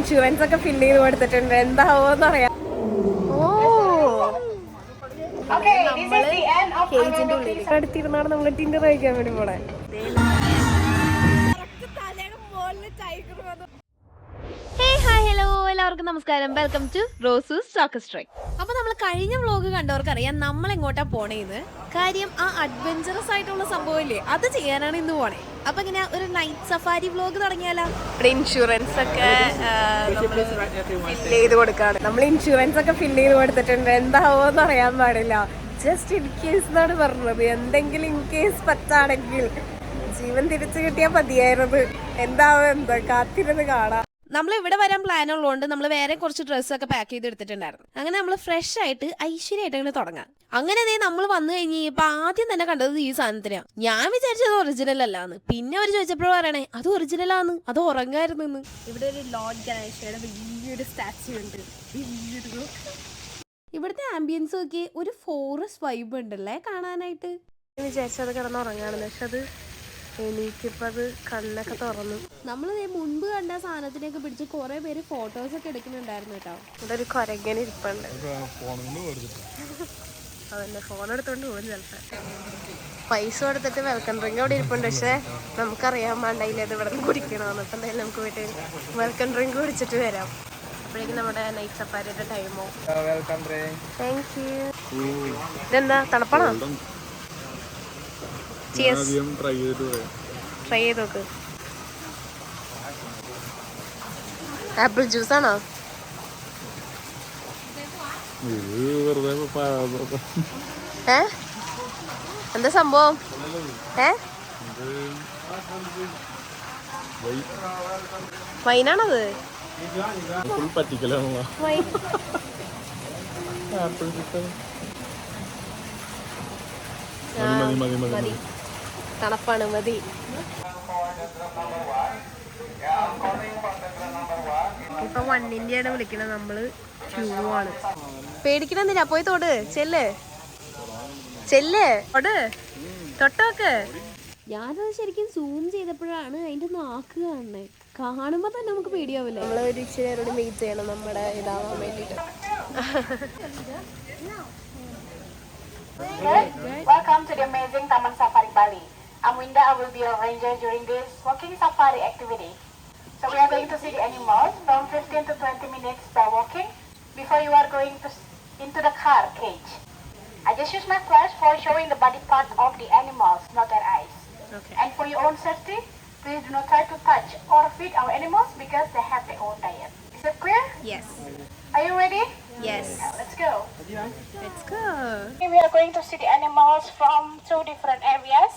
Insurance ഒക്കെ fill ചെയ്ത് കൊടുത്തിട്ടുണ്ട്. എന്താവോന്ന് അറിയാം. കേജിന്റെ ഉള്ളിൽ അടുത്തിരുന്നാണ് നമ്മള് ടിൻഡർ കഴിക്കാൻ വേണ്ടി പോണേ. എല്ലാവർക്കും നമസ്കാരം. വെൽക്കം ടു റോസൂസ് ടോക്കസ്ട്രൈ. അപ്പൊ നമ്മൾ കഴിഞ്ഞ വ്ലോഗ് കണ്ടവർക്കറിയാം നമ്മൾ എങ്ങോട്ടാ പോണേന്ന്. കാര്യം ആ അഡ്വഞ്ചറസ് ആയിട്ടുള്ള സംഭവമില്ലേ, അത് ചെയ്യാനാണ് ഇന്ന് പോണേ. അപ്പൊ ഇങ്ങനെ ഒരു നൈറ്റ് സഫാരി വ്ലോഗ് തുടങ്ങിയാലോ? ഇവിടെ ഇൻഷുറൻസ് ഒക്കെ ഫില്ല് ചെയ്ത് കൊടുക്കാണ്. നമ്മൾ ഇൻഷുറൻസ് ഒക്കെ ഫില്ല് ചെയ്ത് കൊടുത്തിട്ടുണ്ട്. എന്താവോന്ന് അറിയാൻ പാടില്ല. ജസ്റ്റ് ഇൻ കേസ് എന്നാണ് പറഞ്ഞത്. എന്തെങ്കിലും ഇൻ കേസ് പറ്റാണെങ്കിൽ ജീവൻ തിരിച്ചു കിട്ടിയാൽ മതിയായിരുന്നു. എന്താവും എന്താ കാത്തിരുന്ന് കാണാം. നമ്മൾ ഇവിടെ വരാൻ പ്ലാൻ ഉള്ളതുകൊണ്ട് നമ്മൾ വേറെ കുറച്ച് ഡ്രസ്സൊക്കെ പാക്ക് ചെയ്ത് എടുത്തിട്ടുണ്ടായിരുന്നു. അങ്ങനെ നമ്മൾ ഫ്രഷ് ആയിട്ട് ഐശ്വര്യമായിട്ട് അങ്ങനെ തുടങ്ങാം. അങ്ങനെ നമ്മൾ വന്നു കഴിഞ്ഞപ്പോൾ ആദ്യം തന്നെ കണ്ടത് ഈ സാധനത്തിനാണ്. ഞാൻ വിചാരിച്ചത് ഒറിജിനൽ അല്ലാന്ന്. പിന്നെ അവർ ചോദിച്ചപ്പോൾ പറയണേ അത് ഒറിജിനലാന്ന്, അത് ഉറങ്ങായിരുന്നു. ഇവിടെ ഒരു ലോർഡ് ഗണേശയുടെ വലിയൊരു സ്റ്റാച്യു ഉണ്ട്. ഇവിടുത്തെ ആംബിയൻസ് ഒക്കെ ഒരു ഫോറസ്റ്റ് വൈബ് ഉണ്ടല്ലേ കാണാനായിട്ട്. വിചാരിച്ചത് കിടന്ന് ഉറങ്ങാണെന്ന്. പക്ഷെ അത് എനിക്കിപ്പോ അത് കണ്ണൊക്കെ തുറന്നു. നമ്മൾ മുൻപ് കണ്ട സാധനത്തിനൊക്കെ പിടിച്ച് കുറെ പേര് ഫോട്ടോസ് ഒക്കെ എടുക്കുന്നുണ്ടായിരുന്നു കേട്ടോ. ഇവിടെ ഒരു കൊരങ്ങനെ ഇരിപ്പുണ്ട്. അതന്നെ ഫോൺ എടുത്തോണ്ട് പോകും ചിലപ്പോ. പൈസ കൊടുത്തിട്ട് വെൽക്കം ഡ്രിങ്ക് അവിടെ ഇരിപ്പുണ്ട്. പക്ഷെ നമുക്കറിയാൻ വേണ്ടായില്ല അത് ഇവിടെ നിന്ന് കുടിക്കണമെന്ന്. അപ്പൊ എന്തായാലും നമുക്ക് പോയിട്ട് വെൽക്കം ഡ്രിങ്ക് കുടിച്ചിട്ട് വരാം. അപ്പോഴേക്കും നമ്മുടെ നൈറ്റ് സഫാരിയുടെ ടൈമോ. Thank you. ഇതെന്താ തണുപ്പാണോ? ട്രൈ ചെയ്ത് നോക്ക്. ആപ്പിൾ ജ്യൂസ് ആണോ? എന്താ സംഭവം? വൈനാണത്? തണുപ്പാണ്, മതി. ഇപ്പൊ 1 വിളിക്കണത്. നമ്മള് ക്യൂ ആണ്. പേടിക്കണെന്തിനാ? പോയി തൊട്. ചെല്ല് തൊട്ടോക്ക്. ഞാനത് ശരിക്കും സൂം ചെയ്തപ്പോഴാണ് അതിന്റെ നാക്ക് കാണുന്നത്. കാണുമ്പോ തന്നെ നമുക്ക് പേടിയാവില്ല. നമ്മള് ഒരു ഇച്ചിരി നേരോട് വെയിറ്റ് ചെയ്യണം നമ്മുടെ ഇതാവാൻ വേണ്ടിട്ട്. Welcome to the amazing Taman Safari Bali. I'm Winda. I will be your ranger during this walking safari activity. So we are going to see the animals from 15 to 20 minutes by walking before you are going to into the car cage. I just use my flash for showing the body part of the animals, not their eyes. Okay. And for your own safety, please do not try to touch or feed our animals because they have their own diet. Is it clear? Yes. Are you ready? Yes. Now, let's go. Let's go. We are going to see the animals from 2 different areas,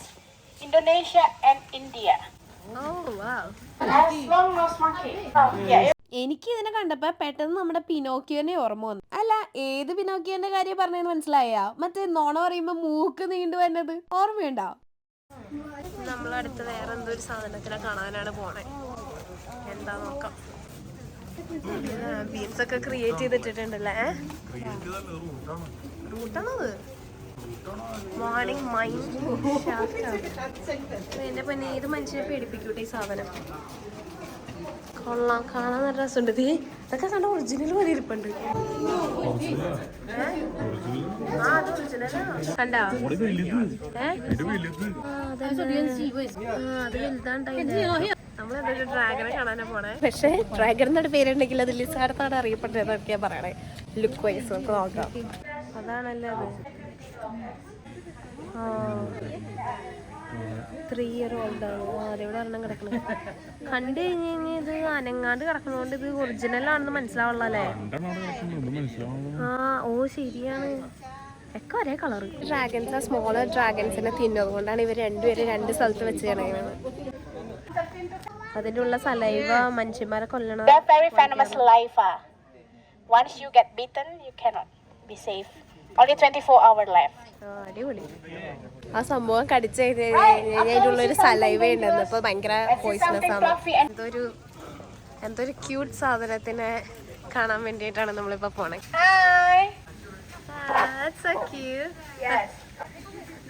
Indonesia and India. Oh wow. As long-nosed monkey. Yeah. എനിക്ക് ഇതിനെ കണ്ടപ്പോ പെട്ടെന്ന് നമ്മുടെ പിനോക്കിയോനെ ഓർമ്മ വന്നു. അല്ല, ഏത് പിനോക്കിയോന്റെ കാര്യം പറഞ്ഞതെന്ന് മനസ്സിലായ? മറ്റേ നോണ പറയുമ്പോ മൂക്ക് നീണ്ടു വരുന്നത് ഓർമ്മയുണ്ടോ? നമ്മളടുത്ത് വേറെ എന്തോ ഒരു സാധനത്തിനെ കാണാനാണ് പോണേ. എന്താ നോക്കാം. ബീൻസ് ഒക്കെ ക്രിയേറ്റ് ചെയ്തിട്ടുണ്ടല്ലേ. റൂട്ടാണത്. മോർണിംഗ് മൈൻഡ് എന്റെ പിന്നെ ഏത് മനുഷ്യനെ പേടിപ്പിക്കൂട്ടെ ഈ സാധനം. കൊള്ളാം, കാണാൻ നല്ല രസമുണ്ട്. ഇതൊക്കെ കണ്ട ഒറിജിനൽ പോലെ ഇരിപ്പുണ്ട്. കണ്ടാ? അത് വലുതാണ്ടായി. നമ്മളെന്തൊരു ഡ്രാഗനെ കാണാനാ പോണേ. പക്ഷെ ഡ്രാഗൺ എന്നൊരു പേരുണ്ടെങ്കിൽ അത് ലിസാർഡാണ് അറിയപ്പെട്ടതെന്നൊക്കെയാ പറയണേ. ലുക്ക് വൈസ് നമുക്ക് നോക്കാം. അതാണല്ലോ അത്. 3 year old ആണ്. ആരെവിടെ ഒരെണ്ണം കിടക്കണത് കണ്ടു കഴിഞ്ഞ് കഴിഞ്ഞാൽ ഇത് അനങ്ങാണ്ട് കിടക്കുന്നതുകൊണ്ട് ഇത് ഒറിജിനൽ ആണെന്ന് മനസ്സിലാവുള്ള അല്ലേ? ഓ ശരിയാണ്. ഒക്കെ ഒരേ കളർ. ഡ്രാഗൺസ് സ്മോളർ ഡ്രാഗൺസിനെ തിന്നത് കൊണ്ടാണ് ഇവർ രണ്ടുപേരും 2 സ്ഥലത്ത് വെച്ച് കിടക്കുന്നത്. അതിന്റെ ഉള്ള സലൈവ മനുഷ്യന്മാരെ കൊല്ലണം. Very venomous saliva. Once you get bitten, you cannot be safe. Only 24 hours left. അടിപൊളി. ആ സംഭവം കടിച്ചു കഴിഞ്ഞാൽ അതിൻ്റെ ഉള്ളൊരു സലൈവ ഉണ്ടെന്ന്. ഇപ്പൊ ഭയങ്കര പോയിസണസ് ആണ്. എന്തൊരു ക്യൂട്ട് സാധനത്തിനെ കാണാൻ വേണ്ടിയിട്ടാണ് നമ്മളിപ്പോ പോണേ. Hi. That's so cute. Yes.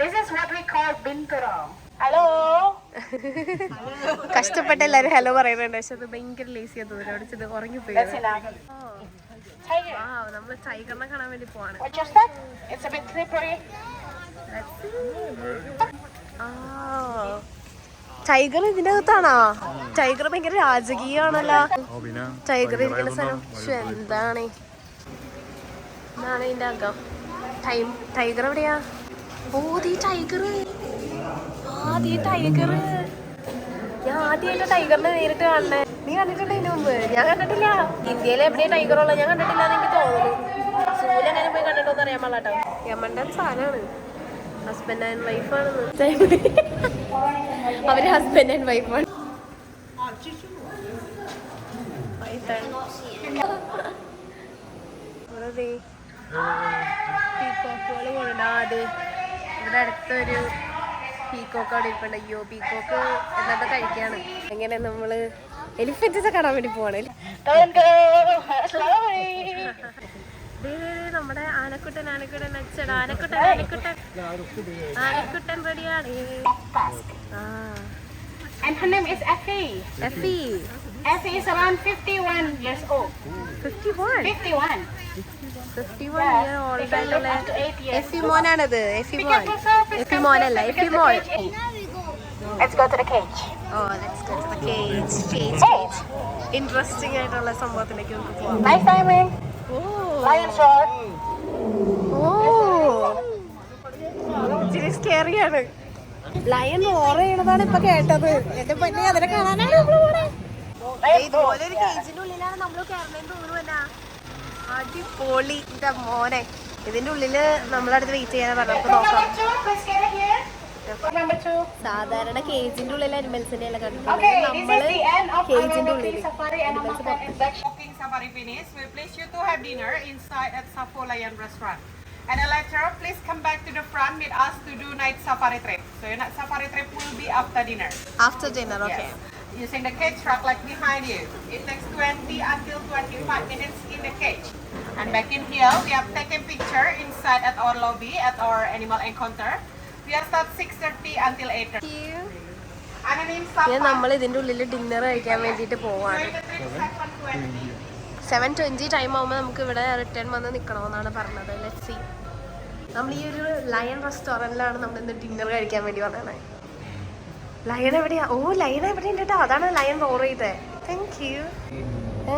This is what we call binturong. Hello. കഷ്ടപ്പെട്ട എല്ലാരും ഹലോ പറയുന്നുണ്ട്, പക്ഷെ അത് ഭയങ്കര ലേസി തോന്നുന്നു. അവിടെ ചെന്ന് ഉറങ്ങിപ്പോയി. നമ്മള് ടൈഗറിനെ കാണാൻ വേണ്ടി പോവാണ്. ടൈഗർ ഇതിന്റെ അകത്താണോ? ടൈഗർ ഭയങ്കര രാജകീയാണല്ലോ. ടൈഗർ ഇരിക്കുന്ന സ്ഥലം എന്താണ്? ഇതാണ് ഇതിന്റെ അകം. ടൈഗർ എവിടെയാ? ടൈഗർ ടൈഗർ ഞാൻ ആദ്യമായിട്ട് ടൈഗറിനെ നേരിട്ട് കാണണേ. നീ കണ്ടിട്ടുണ്ടോ ഇതിന് മുമ്പ്? ഞാൻ കണ്ടിട്ടില്ല. ഇന്ത്യയിൽ എവിടെയാ ടൈഗർ ഉള്ളത് ഞാൻ കണ്ടിട്ടില്ല എന്ന് എനിക്ക് തോന്നുന്നു. സൂര്യ അങ്ങനെ പോയി കണ്ടിട്ടോന്ന് അറിയാൻ പാടില്ലാട്ടോ. യമന്റെ സാധനമാണ്. ഹസ്ബൻഡ് ആൻഡ് വൈഫാണെന്ന്. അവര് ഹസ്ബൻഡ് ആൻഡ് വൈഫാണ്. പീക്കോക്കുകൾ കൊണ്ടാത് ഇവിടെ അടുത്തൊരു പീക്കോക്ക് അവിടെ ഇരിപ്പുണ്ട്. അയ്യോ പീക്കോക്ക് എന്താ കഴിക്കാണ്. എങ്ങനെ നമ്മള് എലിഫന്റിനെ കാണാൻ വേണ്ടി പോവാണ്. നമ്മുടെ ആനക്കുട്ടൻ അച്ഛൻ ആനക്കുട്ടൻ റെഡിയാണ്. And her name is Effie. Effie is around 51 years old. 51 year old ആയിട്ടുള്ള എഫി മോനാണത്. എഫി മോനല്ല, എഫി മോൾ. Let's go to the cage. Let's go to the cage. Interesting ആയിട്ടുള്ള സംഭവത്തിലേക്ക് നമുക്ക് പോവാം. Nice timing. Lion roar. ഇച്ചിരി സ്കേറിയാണ്. ലയൺ റോർ ചെയ്യണതാണ് ഇപ്പൊ കേട്ടത്. എന്റെ പൊന്നെ അതിനെ കാണാനാണ് നമ്മള് പോണേ. ഇതുപോലെ ഒരു കേജിന്റെ ഉള്ളിലാണ് നമ്മള് കയറണേന്ന് തോന്നുന്നല്ല. അടിപൊളി. എന്റെ മോനെ ഇതിന്റെ ഉള്ളില് നമ്മളടുത്ത് വെയിറ്റ് ചെയ്യാൻ പറഞ്ഞു. നോക്കാം. സാധാരണ കേജിന്റെ ഉള്ളിൽ അനിമൽസിനെ അല്ല കണ്ടിട്ടുള്ളത്. നമ്മള് കേജിന്റെ ഉള്ളില് Safari finish, we please you to have dinner inside at Sapo Lion Restaurant. And later, please come back to the front with us to do night safari trip. So your night safari trip will be after dinner. After dinner, okay. Yes. Using the cage truck like behind you. It takes 20 until 25 minutes in the cage. And back in here, we have taken picture inside at our lobby at our animal encounter. We are start 6:30 until 8:30. നമ്മൾ ഇതിന്റെ ഉള്ളിൽ dinner കഴിക്കാൻ വേണ്ടിട്ട് പോവാണ്. 7:20 time ആവുമ്പോൾ നമുക്ക് ഇവിടെ return വന്ന് നിൽക്കണമെന്നാണ് പറഞ്ഞത്. Let's see. നമ്മൾ ഈ ഒരു ലയൺ റെസ്റ്റോറൻറ്റിലാണ് നമ്മൾ ഇന്ന് ഡിന്നർ കഴിക്കാൻ വേണ്ടി വന്നത്. ലയൺ എവിടെയാ? ലയൺ എവിടെ ഉണ്ട് കേട്ടോ. അതാണ് ലയൺ റോർ ചെയ്തേ. Thank you.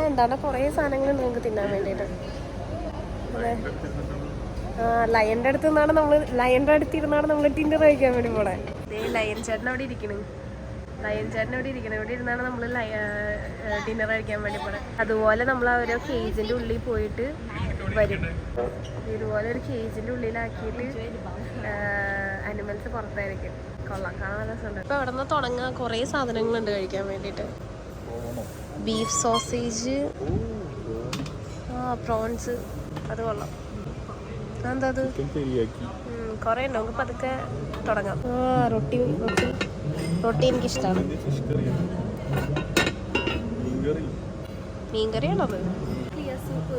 എന്താണ് കുറേ സാധനങ്ങളുണ്ട് നമുക്ക് തിന്നാൻ വേണ്ടിയിട്ട്. ലയൻ്റെ അടുത്തുനിന്നാണ് ലയൻ്റെ അടുത്തിരുന്നാണ് നമ്മൾ ഡിന്നർ കഴിക്കാൻ വേണ്ടി പോണേ. ലയൻ ചേട്ടൻ അവിടെ ഇരിക്കണേ. ഇവിടെ ഇരുന്നാണ് നമ്മൾ ഡിന്നർ കഴിക്കാൻ വേണ്ടി പോണത്. അതുപോലെ നമ്മൾ ഓരോ കേജിന്റെ ഉള്ളിൽ പോയിട്ട് വരും. ഇതുപോലെ ഒരു കേജിന്റെ ഉള്ളിലാക്കിയിട്ട് അനിമൽസ് പുറത്തായിരിക്കും. കൊള്ളാം, കാണാൻ നല്ല രസമുണ്ട്. ഇപ്പൊ അവിടെ നിന്ന് തുടങ്ങാൻ കുറേ സാധനങ്ങളുണ്ട് കഴിക്കാൻ വേണ്ടിയിട്ട്. ബീഫ് സോസേജ്, പ്രോൺസ്, അത് കൊള്ളാം. എന്താ അത്? കുറേ ഉണ്ട്. നമുക്ക് പതുക്കെ തുടങ്ങാം. റൊട്ടി എനിക്കിഷ്ടമാണ്. മീൻകറിയാണത്. സൂപ്പ്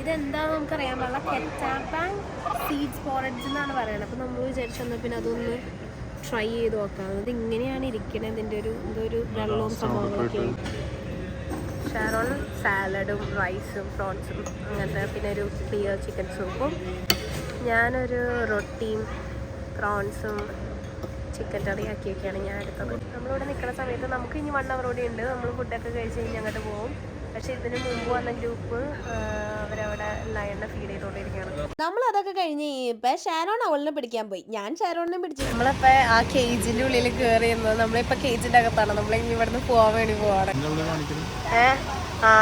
ഇതെന്താന്ന് നമുക്കറിയാൻ പാടില്ല. കെറ്റാപ്പാങ് സീഡ്സ് പോറഡ്ജ് എന്നാണ് പറയുന്നത്. അപ്പം നമ്മൾ വിചാരിച്ചെന്നാൽ പിന്നെ അതൊന്ന് ട്രൈ ചെയ്ത് നോക്കാം. അത് ഇങ്ങനെയാണ് ഇരിക്കണത്. ഇതിൻ്റെ ഒരു വെള്ളവും സംഭവങ്ങളൊക്കെ. ഷാരോൺ സാലഡും റൈസും പ്രോൺസും അങ്ങനത്തെ, പിന്നെ ഒരു ക്ലിയർ ചിക്കൻ സൂപ്പും, ഞാനൊരു റൊട്ടിയും പ്രോൺസും ചിക്കൻ കറി ആക്കിയൊക്കെയാണ് ഞാൻ എടുത്തത്. നമ്മളിവിടെ നിൽക്കുന്ന സമയത്ത് നമുക്ക് ഇനി 1 hour കൂടി ഉണ്ട്. നമ്മൾ ഫുഡൊക്കെ കഴിച്ച് കഴിഞ്ഞ് അങ്ങോട്ട് പോകും. പക്ഷെ ഇതിന് മുമ്പ് വന്ന ഗ്രൂപ്പ് അവരവിടെ ലയണിനെ ഫീഡ് ചെയ്തുകൊണ്ടിരിക്കുകയാണ്. നമ്മളതൊക്കെ കഴിഞ്ഞ് ഇപ്പൊ ഷാരോൺ അവളിനെ പിടിക്കാൻ പോയി. ഞാൻ ഷാരോണിനെ പിടിച്ചു. നമ്മളിപ്പോ ആ കേജിന്റെ ഉള്ളിൽ കയറിയുന്നത്. നമ്മളിപ്പോ കേജിന്റെ അകത്താണ്. നമ്മളിനി ഇവിടുന്ന് പോവാൻ വേണ്ടി പോവാണ്.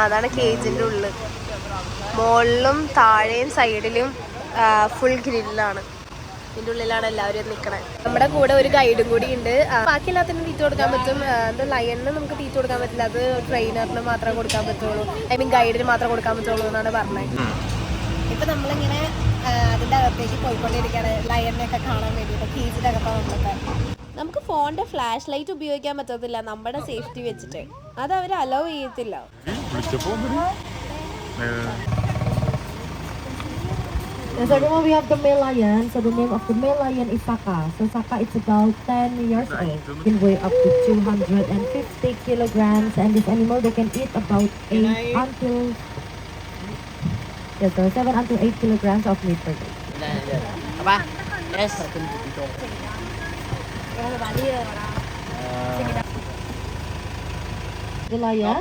അതാണ് കേജിന്റെ ഉള്ളിൽ. മുകളിലും താഴെയും സൈഡിലും ഫുൾ ഗ്രില്ലാണ്. ഇതിൻ്റെ ഉള്ളിലാണ് എല്ലാവരും നിൽക്കണത്. നമ്മുടെ കൂടെ ഒരു ഗൈഡും കൂടി ഉണ്ട്. ബാക്കി എല്ലാത്തിനും തീറ്റ കൊടുക്കാൻ പറ്റും. അത് ലയണിന് നമുക്ക് തീറ്റ കൊടുക്കാൻ പറ്റില്ല. അത് ട്രെയിനറിന് മാത്രമേ കൊടുക്കാൻ പറ്റുള്ളൂ. ഗൈഡിന് മാത്രമേ കൊടുക്കാൻ പറ്റുള്ളൂ എന്നാണ് പറഞ്ഞത്. ഇപ്പം നമ്മളിങ്ങനെ അതിൻ്റെ അകത്തേക്ക് പോയിക്കൊണ്ടിരിക്കുകയാണ് ലയണിനെയൊക്കെ കാണാൻ വേണ്ടിയിട്ട്. കേജിൻ്റെ അകത്താണ് നമ്മളൊക്കെ. നമുക്ക് ഫോണിൻ്റെ ഫ്ലാഷ് ലൈറ്റ് ഉപയോഗിക്കാൻ പറ്റത്തില്ല നമ്മുടെ സേഫ്റ്റി വെച്ചിട്ട്. അത് അവർ അലോ ചെയ്യത്തില്ല. Yes, everyone, we have the male lion. So the name of the male lion is Saka. So Saka is about 10 years old. Can weigh up to 250 kilograms. And this animal, they can eat about 8 until... Yes, so 7 until 8 kilograms of meat per day. Apa? Yes. The lion.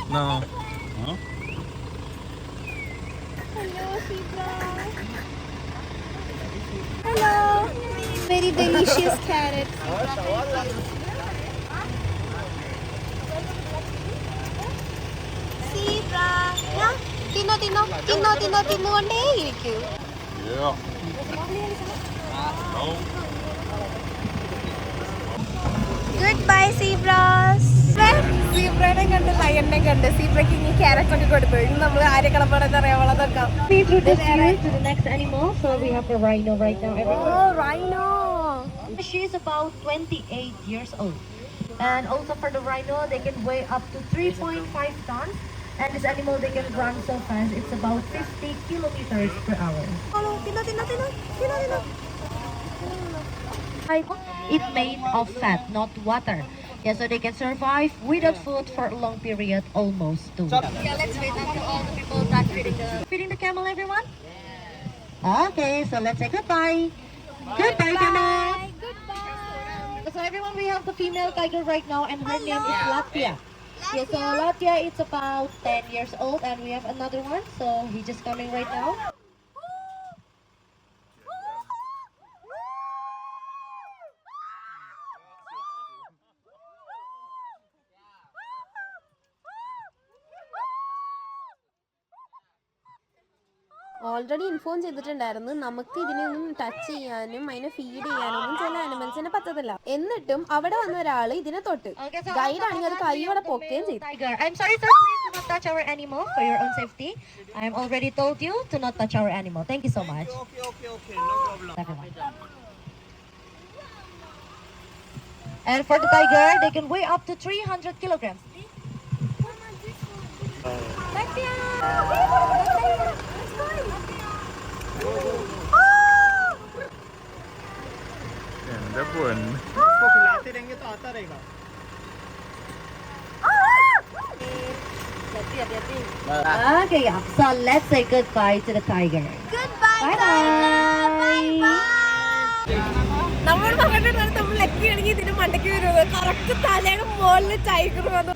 No. Hello. Very delicious carrot. Zebra. Yeah. തിന്നോണ്ടേയിരിക്കൂ. Yeah. Goodbye, zebras. സീബ്രനെ കണ്ട് ലയനെ കണ്ട് സീബ്രയ്ക്ക് ഇനി carrot ഒക്കെ കൊടുത്തു. ഇനി നമ്മൾ ആരെ കളപ്പാടെന്ന് അറിയാൻ വളർത്താം. We introduce you to the next animal. So we have the rhino right now. Oh, rhino. She is about 28 years old. And also for the rhino, they can weigh up to 3.5 tons. And this animal, they can run so fast. It's about 50 kilometers per hour. തിന്നോ. It's made of fat, not water. Yeah, so they can survive without food for a long period, almost 2 weeks. Yeah, let's wait until all the people done feeding the camel, everyone. Okay, so let's say goodbye. Goodbye, camel. Goodbye. So everyone, we have the female tiger right now, and her name is Latvia. Yeah, so Latvia, it's about 10 years old, and we have another one. So he's just coming right now. Already inform ചെയ്തിട്ടുണ്ടായിരുന്നു നമുക്ക് ഇതിനൊന്നും touch ചെയ്യാനും അതിനെ feed ചെയ്യാനൊന്നും ചില ആനിമൽസിനെ പറ്റത്തില്ല. എന്നിട്ടും അവിടെ വന്ന ഒരാൾ ഇതിനെ തൊട്ട് ഗൈഡ് ആണെങ്കിൽ അത് കൈയോടെ പൊക്കുകയും ചെയ്തു. Tiger, I'm sorry, sir. Please do not touch our animal for your own safety. I am already told you to not touch our animal. Thank you so much. Okay. No problem. And for the tiger, they can weigh up to 300 kilograms. എന്റെ പൊന്ന്. Okay, yeah. So let's say goodbye to the tiger. Goodbye, Bye. നമ്മൾ പറഞ്ഞിട്ട് നമ്മൾ lucky ആണെങ്കിൽ ഇതിന് മണ്ടയ്ക്ക് വരുന്നത് correct തലയുടെ മുകളിൽ ടൈഗർ വന്നു.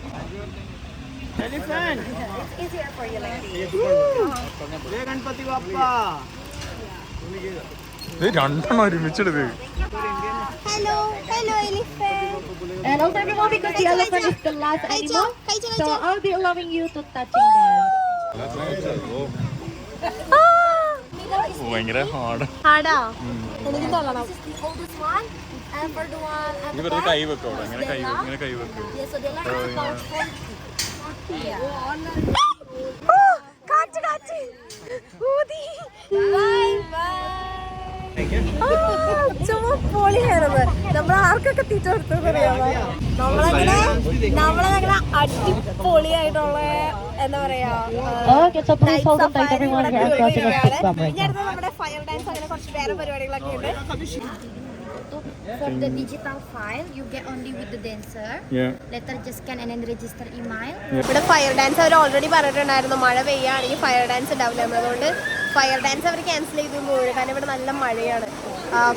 രണ്ടെണ്ണം ഒരുമിച്ചെടുത്ത്. Hello elephant. And also everyone, because the elephant is the last animal, so I'll be allowing you to touching them. ഭയങ്കര ഹാർഡ്. ആടാ എനിക്ക് തള്ളണം. ഇവരുടെ കൈ വെക്കോ ഇങ്ങനെ കൈ വെക്കും. കാറ്റ് ഊതി. പൊളിയാണത്. നമ്മൾ ആർക്കൊക്കെ തീറ്റ കൊടുത്തറിയാമോ? നമ്മളങ്ങനെ അടിപൊളിയായിട്ടുള്ള എന്താ പറയാ Okay, so please hold on tight, everyone. We are crossing a speed bump right ഇനി now. അടുത്ത നമ്മുടെ ഫയർ ഡാൻസ് അങ്ങനെ കുറച്ച് വേറെ പരിപാടികളൊക്കെ ഉണ്ട്. For the digital file, you get only with the dancer. Yeah. Later just scan and then register email. ഇവിടെ fire dance അവർ already പറഞ്ഞിട്ടുണ്ടായിരുന്നു മഴ പെയ്യുകയാണെങ്കിൽ ഫയർ ഡാൻസ് ഉണ്ടാവില്ല. അതുകൊണ്ട് ഫയർ ഡാൻസ് അവർ ക്യാൻസൽ ചെയ്തു പോകും. കാരണം ഇവിടെ നല്ല മഴയാണ്.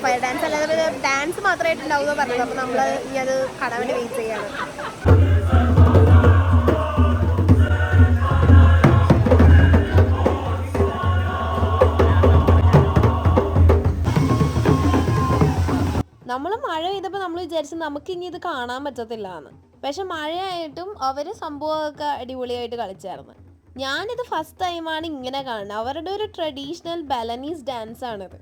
ഫയർ ഡാൻസ് അല്ലാതെ ഡാൻസ് മാത്രമായിട്ടുണ്ടാവുമെന്ന് പറഞ്ഞത്. അപ്പോൾ നമ്മൾ ഇനി അത് കാണാൻ വേണ്ടി വെയിറ്റ് ചെയ്യാണ്. നമ്മൾ മഴ പെയ്തപ്പോൾ നമ്മൾ വിചാരിച്ചു നമുക്ക് ഇനി ഇത് കാണാൻ പറ്റത്തില്ല എന്ന്. പക്ഷെ മഴയായിട്ടും അവർ സംഭവമൊക്കെ അടിപൊളിയായിട്ട് കളിച്ചായിരുന്നു. ഞാനിത് ഫസ്റ്റ് ടൈമാണ് ഇങ്ങനെ കാണുന്നത്. അവരുടെ ഒരു ട്രഡീഷണൽ ബാലനീസ് ഡാൻസ് ആണിത്.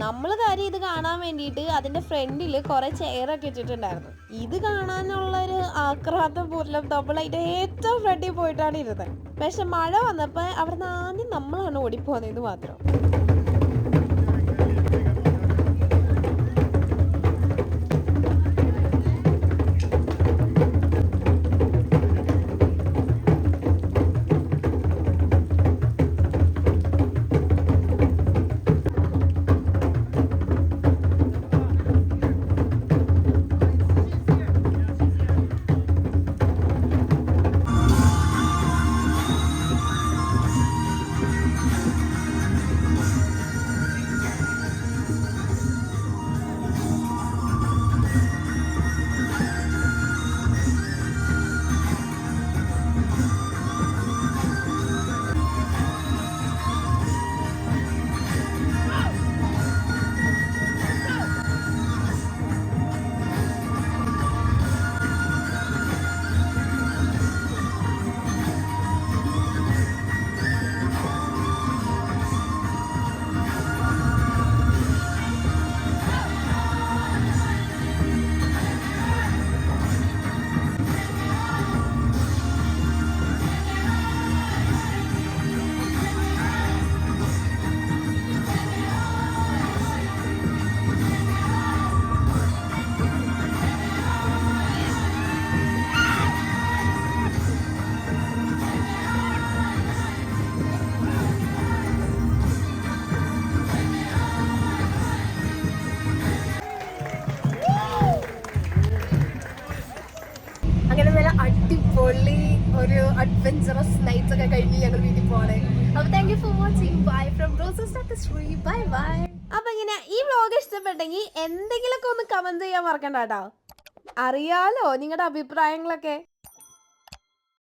നമ്മൾ കാര്യം ഇത് കാണാൻ വേണ്ടിയിട്ട് അതിൻ്റെ ഫ്രണ്ടിൽ കുറേ ചെയറൊക്കെ ഇട്ടിട്ടുണ്ടായിരുന്നു. ഇത് കാണാനുള്ളൊരു ആക്രാന്തം പൂർണ്ണം നമ്മളതിൻ്റെ ഏറ്റവും ഫ്രണ്ടിൽ പോയിട്ടാണ് ഇരുന്നത്. പക്ഷെ മഴ വന്നപ്പോൾ അവിടെ നിന്ന് ആദ്യം നമ്മളാണ് ഓടിപ്പോകുന്നത് മാത്രം. പൊള്ളി ഒരു അഡ്വഞ്ചറസ് നൈറ്റ്സ് ഒക്കെ കഴിഞ്ഞ് ഞങ്ങൾ വീട്ടിൽ പോവാണ്. അപ്പൊ thank you for watching. Bye from Roses ടാക്കസ്ട്രി. Bye bye. അപ്പൊ ഇങ്ങനെ ഈ വ്ലോഗ് ഇഷ്ടപ്പെട്ടെങ്കിൽ എന്തെങ്കിലുമൊക്കെ ഒന്ന് കമന്റ് ചെയ്യാൻ മറക്കണ്ട കേട്ടോ. അറിയാലോ നിങ്ങളുടെ അഭിപ്രായങ്ങളൊക്കെ.